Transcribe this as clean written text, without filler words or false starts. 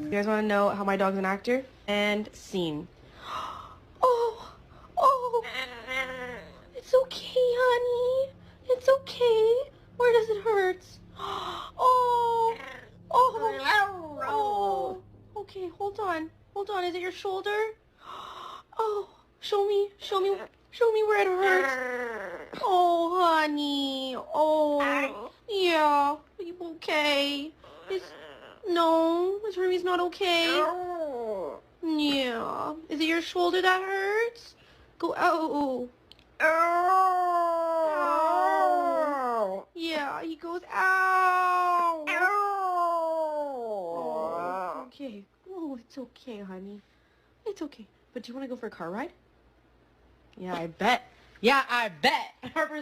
You guys want to know how my dog's an actor? And scene. Oh, it's okay, honey. It's okay. Where does it hurt? Oh. Okay, hold on. Is it your shoulder? Oh, show me where it hurts. Oh, honey. Oh, yeah. Are you okay? No, Miss Hermie's not okay. Yeah. Is it your shoulder that hurts? Go out. Yeah, he goes, ow. Oh, okay. Oh, it's okay, honey. It's okay. But do you want to go for a car ride? Yeah, I bet. Harper's